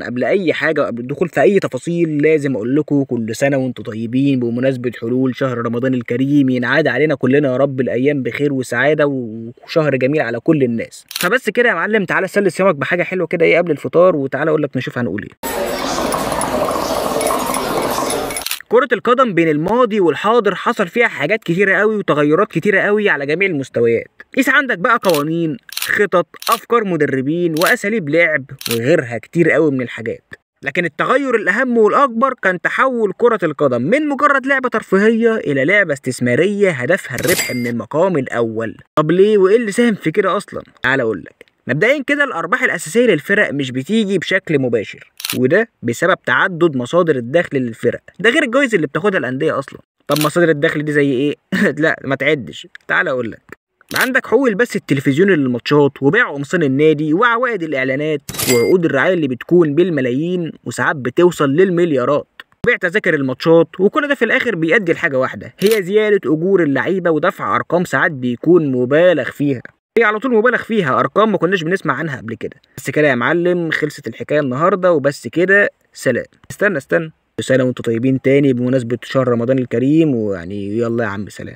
قبل اي حاجه وقبل الدخول في اي تفاصيل لازم اقول لكم كل سنه وانتم طيبين بمناسبه حلول شهر رمضان الكريم. ينعاد علينا كلنا يا رب الايام بخير وسعاده وشهر جميل على كل الناس. فبس كده يا معلم، تعالى سلي صيامك بحاجه حلوه كده ايه قبل الفطار، وتعالى اقول لك نشوف هنقول ايه. كرة القدم بين الماضي والحاضر حصل فيها حاجات كتيرة قوي وتغيرات كتيرة قوي على جميع المستويات. قيس عندك بقى قوانين، خطط، افكار مدربين، واساليب لعب، وغيرها كتير قوي من الحاجات. لكن التغير الاهم والاكبر كان تحول كرة القدم من مجرد لعبة ترفيهية الى لعبة استثمارية هدفها الربح من المقام الاول. طب ليه وايه اللي ساهم في كده اصلا؟ تعال اقول لك. مبدئيا كده الارباح الاساسية للفرق مش بتيجي بشكل مباشر، وده بسبب تعدد مصادر الدخل للفرق، ده غير الجوائز اللي بتاخدها الانديه اصلا. طب مصادر الدخل دي زي ايه؟ لا ما تعدش، تعال اقول لك. عندك حقوق البث التلفزيوني للماتشات، وبيع قمصان النادي، وعوائد الاعلانات، وعقود الرعايه اللي بتكون بالملايين وساعات بتوصل للمليارات، بيع تذاكر الماتشات. وكل ده في الاخر بيؤدي لحاجه واحده، هي زياده اجور اللعيبه ودفع ارقام ساعات بيكون مبالغ فيها. هي على طول مبالغ فيها، ارقام ما كناش بنسمع عنها قبل كده. بس كده يا معلم، خلصت الحكايه النهارده وبس كده. سلام. استنى كل سنه وانتم طيبين تاني بمناسبه شهر رمضان الكريم، ويعني يلا يا عم سلام.